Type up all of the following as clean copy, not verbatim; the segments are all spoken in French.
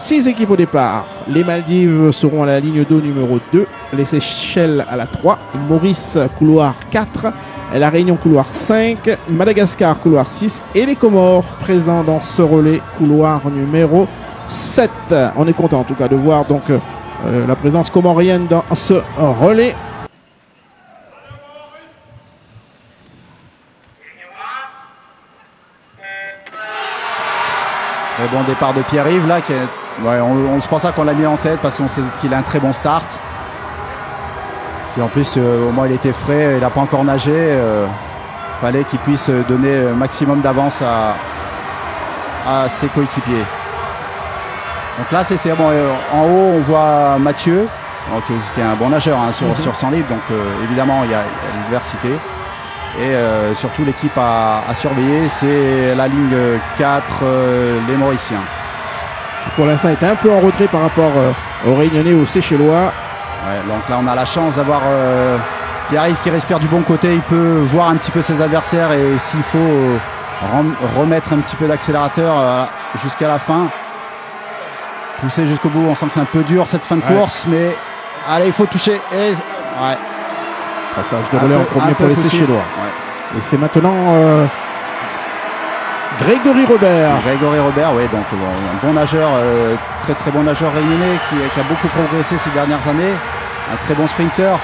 6 équipes au départ. Les Maldives seront à la ligne d'eau numéro 2. Les Seychelles à la 3. Maurice, couloir 4. La Réunion, couloir 5. Madagascar, couloir 6. Et les Comores, présents dans ce relais, couloir numéro 7. On est content en tout cas de voir donc la présence comorienne dans ce relais. Et bon départ de Pierre-Yves là, c'est pour ça qu'on l'a mis en tête parce qu'on sait qu'il a un très bon start. Puis en plus au moins il était frais, il n'a pas encore nagé. Fallait qu'il puisse donner un maximum d'avance à ses coéquipiers. Donc là c'est bon, en haut on voit Mathieu, qui est un bon nageur hein, sur 100 livres, donc évidemment il y a l'adversité. Et surtout l'équipe à surveiller, c'est la ligne 4, les Mauriciens. Pour l'instant, il était un peu en retrait par rapport aux Réunionnais, aux Seychellois. Ouais, donc là, on a la chance d'avoir Pierre-Yves qui respire du bon côté. Il peut voir un petit peu ses adversaires et s'il faut remettre un petit peu d'accélérateur jusqu'à la fin. Pousser jusqu'au bout. On sent que c'est un peu dur cette fin de course, mais allez, il faut toucher. Et ouais. Passage de relais en premier pour les Seychellois. Ouais. Et c'est maintenant Grégory Robert. Grégory Robert, oui, donc un bon nageur, très très bon nageur réunionnais qui a beaucoup progressé ces dernières années. Un très bon sprinter.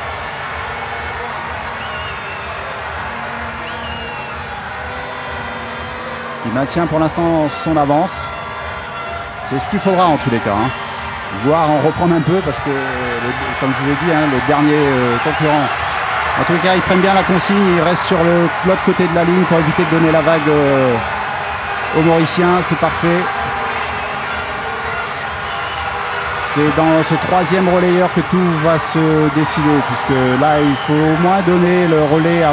Il maintient pour l'instant son avance. C'est ce qu'il faudra en tous les cas. Hein. Voire en reprendre un peu parce que, comme je vous ai dit, hein, le dernier concurrent. En tous les cas, ils prennent bien la consigne, ils restent sur l'autre côté de la ligne pour éviter de donner la vague aux Mauriciens. C'est parfait. C'est dans ce troisième relayeur que tout va se décider, puisque là, il faut au moins donner le relais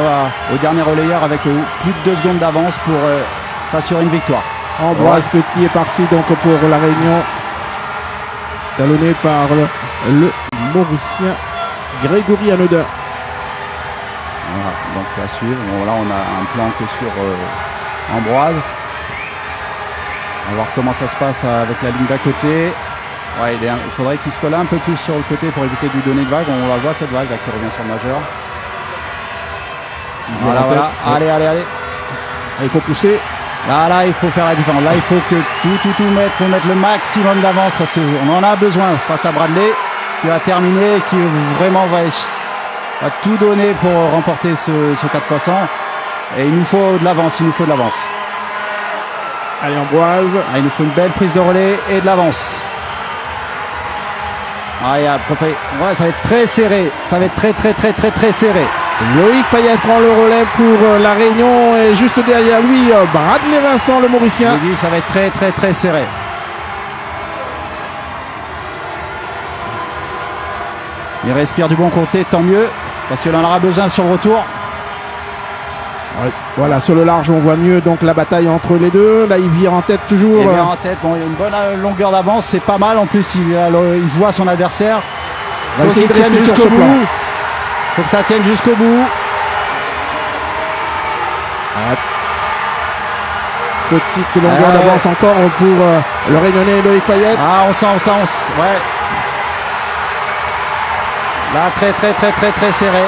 au dernier relayeur avec plus de 2 secondes d'avance pour s'assurer une victoire. Ambroise Petit est parti donc pour la Réunion, talonné par le Mauricien Grégory Anodin. Voilà, donc à suivre. Bon, là, on a un plan que sur Ambroise. On va voir comment ça se passe avec la ligne d'à côté. Ouais, il faudrait qu'il se colle un peu plus sur le côté pour éviter de lui donner une vague. On la voit cette vague là qui revient sur le nageur. Voilà. Allez. Il faut pousser. Là, il faut faire la différence. Là, il faut que tout mettre le maximum d'avance parce qu'on en a besoin face à Bradley qui va terminer, qui vraiment va tout donner pour remporter ce 4x100. Et il nous faut de l'avance, Allez, Ambroise. Il nous faut une belle prise de relais et de l'avance. Ça va être très serré. Ça va être très serré. Loïc Payet prend le relais pour la Réunion et juste derrière lui, Bradley Vincent, le Mauricien. Je dis, ça va être très serré. Il respire du bon côté, tant mieux, parce qu'il en aura besoin sur le retour. Ouais, voilà, sur le large, on voit mieux donc la bataille entre les deux. Là, il vire en tête toujours. Il vire en tête. Bon, il a une bonne longueur d'avance, c'est pas mal. En plus, il voit son adversaire. Il faut qu'il tienne jusqu'au bout. Faut que ça tienne jusqu'au bout. Petite longueur d'avance encore pour le Réunionnais Loïc Payet. On sent. Ouais. Là, très serré.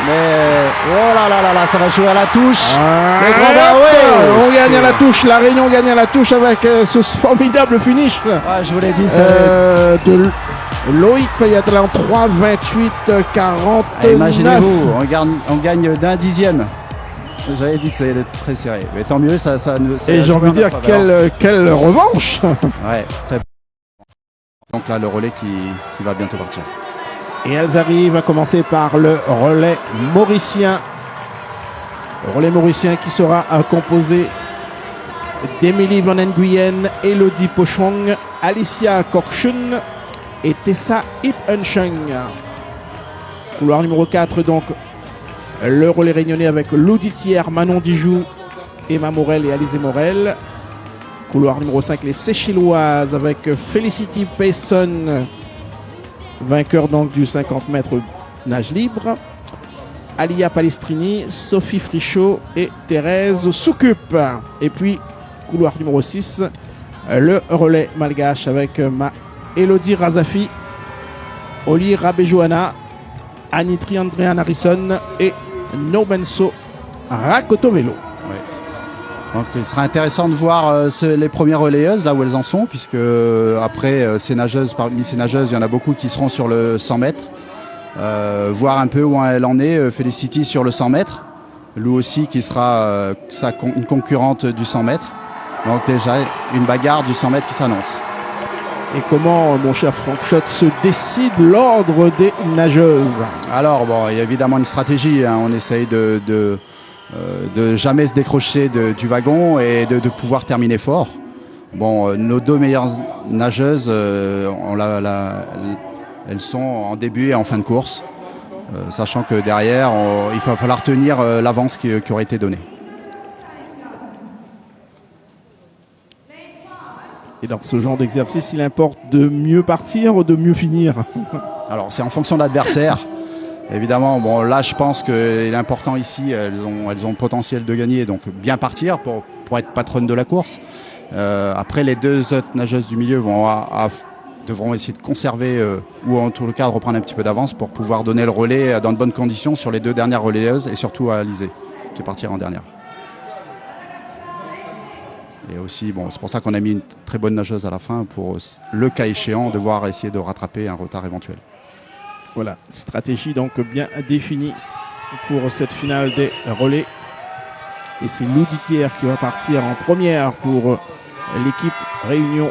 Mais oh là, ça va jouer à la touche. On gagne à la touche. La Réunion gagne à la touche avec ce formidable finish. Je vous l'ai dit. De Loïc Payet là en 3:28:49. Imaginez-vous, on gagne d'un dixième. J'avais dit que ça allait être très serré. Mais tant mieux, ça et j'ai envie de dire quelle revanche. Ouais, très bon. Donc là, le relais qui va bientôt partir. Et elles arrivent à commencer par le relais mauricien. Le relais mauricien qui sera composé d'Émilie Van Nguyen, Elodie Pochong, Alicia Kokchun et Tessa Ip-Uncheng. Couloir numéro 4, donc le relais réunionnais avec l'auditière Manon Dijoux, Emma Morel et Alizé Morel. Couloir numéro 5, les Seychelloises avec Felicity Payson, vainqueur donc du 50 mètres nage libre. Alia Palestrini, Sophie Frichot et Thérèse Soukup. Et puis, couloir numéro 6, le relais malgache avec Elodie Razafi, Oli Rabejoana, Anitri Andréan Harrison et Nobenso Rakotovelo. Donc il sera intéressant de voir les premières relayeuses, là où elles en sont, puisque après parmi ces nageuses, il y en a beaucoup qui seront sur le 100 mètres. Voir un peu où elle en est, Felicity sur le 100 mètres. Lou aussi qui sera une concurrente du 100 mètres. Donc déjà une bagarre du 100 mètres qui s'annonce. Et comment, mon cher Franck Schott, se décide l'ordre des nageuses? Alors bon, il y a évidemment une stratégie, hein. On essaye de jamais se décrocher du wagon et de pouvoir terminer fort. Bon, nos deux meilleures nageuses, elles sont en début et en fin de course, sachant que derrière, il va falloir tenir l'avance qui aurait été donnée. Et dans ce genre d'exercice, il importe de mieux partir ou de mieux finir? Alors, c'est en fonction de l'adversaire. Évidemment, bon, là, je pense qu'il est important ici, elles ont le potentiel de gagner, donc bien partir pour être patronne de la course. Après, les deux autres nageuses du milieu devront essayer de conserver ou en tout cas de reprendre un petit peu d'avance pour pouvoir donner le relais dans de bonnes conditions sur les deux dernières relayeuses et surtout à Alizé, qui partira en dernière. Et aussi, bon, c'est pour ça qu'on a mis une très bonne nageuse à la fin pour, le cas échéant, devoir essayer de rattraper un retard éventuel. Voilà, stratégie donc bien définie pour cette finale des relais. Et c'est Lou Dittière qui va partir en première pour l'équipe Réunion.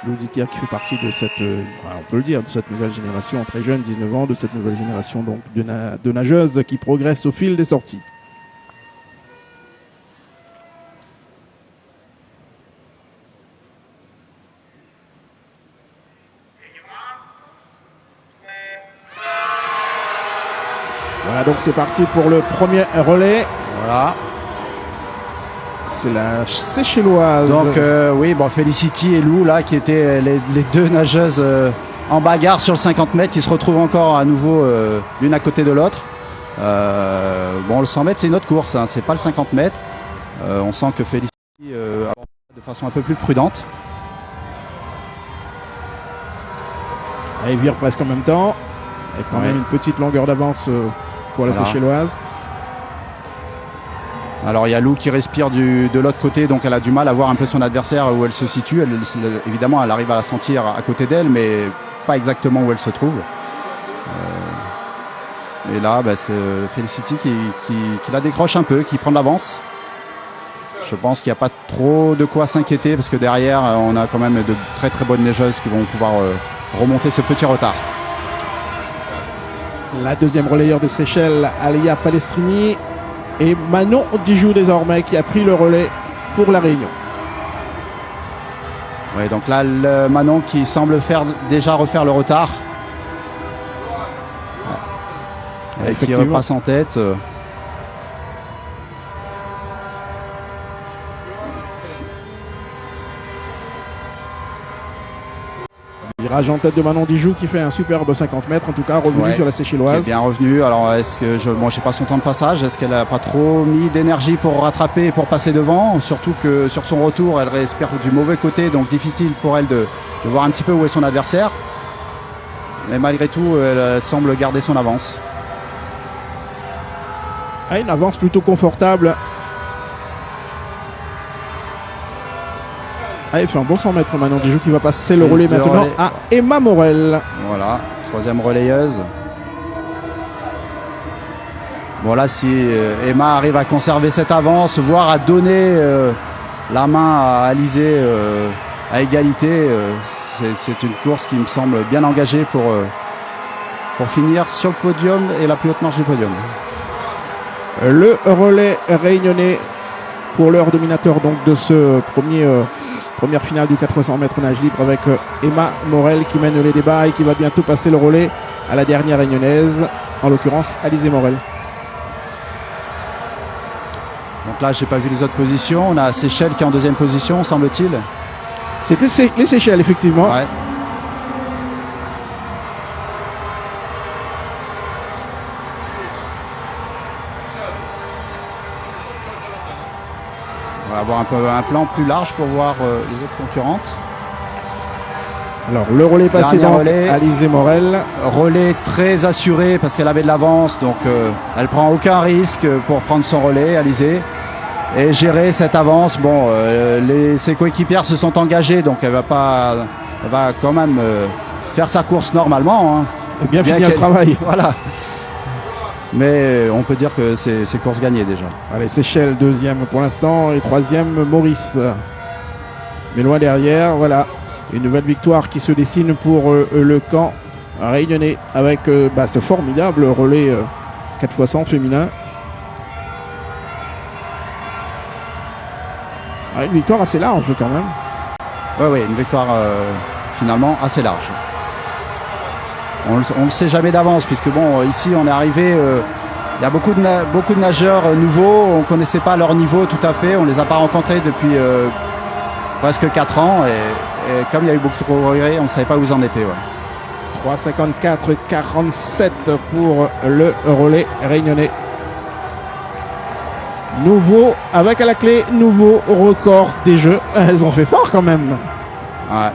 Lou Dittière qui fait partie de cette, on peut le dire, de cette nouvelle génération très jeune, 19 ans, de cette nouvelle génération donc de nageuses qui progressent au fil des sorties. Voilà, donc c'est parti pour le premier relais. Voilà. C'est la Seychelloise. Donc oui, bon, Felicity et Lou, là, qui étaient les deux nageuses en bagarre sur le 50 mètres, qui se retrouvent encore à nouveau l'une à côté de l'autre. Bon, le 100 mètres, c'est une autre course, hein, c'est pas le 50 mètres. On sent que Felicity aborde de façon un peu plus prudente. Elle vire presque en même temps. Et quand même une petite longueur d'avance pour la Seychelloise. Alors il y a Lou qui respire de l'autre côté, donc elle a du mal à voir un peu son adversaire où elle se situe. Évidemment, elle arrive à la sentir à côté d'elle, mais pas exactement où elle se trouve. Et là, c'est Felicity qui la décroche un peu, qui prend de l'avance. Je pense qu'il n'y a pas trop de quoi s'inquiéter, parce que derrière, on a quand même de très très bonnes nageuses qui vont pouvoir remonter ce petit retard. La deuxième relayeur des Seychelles, Alia Palestrini, et Manon Dijou désormais qui a pris le relais pour la Réunion. Oui, donc là, Manon qui semble déjà refaire le retard. Et qui repasse en tête. Virage en tête de Manon Dijou qui fait un superbe 50 mètres, en tout cas revenu sur la Seychelloise. Qui est bien revenu. Alors est-ce que je n'ai pas son temps de passage, est-ce qu'elle n'a pas trop mis d'énergie pour rattraper et pour passer devant? Surtout que sur son retour, elle respire du mauvais côté, donc difficile pour elle de voir un petit peu où est son adversaire. Mais malgré tout, elle semble garder son avance. Ah, une avance plutôt confortable. Ah, il fait un bon 100 mètres Manon Dijou qui va passer le relais maintenant à Emma Morel. Voilà, troisième relayeuse. Bon là, si Emma arrive à conserver cette avance, voire à donner la main à Alizé à égalité, c'est une course qui me semble bien engagée pour finir sur le podium et la plus haute marche du podium. Le relais réunionnais pour l'heure dominateur donc de ce première finale du 400 mètres nage libre avec Emma Morel qui mène les débats et qui va bientôt passer le relais à la dernière réunionnaise, en l'occurrence Alizé Morel. Donc là, j'ai pas vu les autres positions. On a Seychelles qui est en deuxième position, semble-t-il. C'était les Seychelles, effectivement. Ouais. On va avoir un plan plus large pour voir les autres concurrentes. Alors le relais passé Dernier donc relais. Alizé Morel. Relais très assuré parce qu'elle avait de l'avance, donc elle prend aucun risque pour prendre son relais, Alizé, et gérer cette avance. Bon, ses coéquipières se sont engagées, donc elle va quand même faire sa course normalement. Hein. Et bien finir le travail. Voilà. Mais on peut dire que c'est course gagnée déjà. Allez, Seychelles deuxième pour l'instant et troisième Maurice. Mais loin derrière, voilà. Une nouvelle victoire qui se dessine pour le camp réunionnais avec ce formidable relais 4x100 féminin. Une victoire assez large quand même. Oui, une victoire finalement assez large. On ne le sait jamais d'avance puisque bon, ici on est arrivé, il y a beaucoup de nageurs nouveaux, on ne connaissait pas leur niveau tout à fait, on ne les a pas rencontrés depuis presque 4 ans et comme il y a eu beaucoup de progrès, on ne savait pas où ils en étaient. Ouais. 3,54,47 pour le relais réunionnais. Nouveau, avec à la clé, nouveau record des Jeux. Elles ont fait fort quand même. Ouais.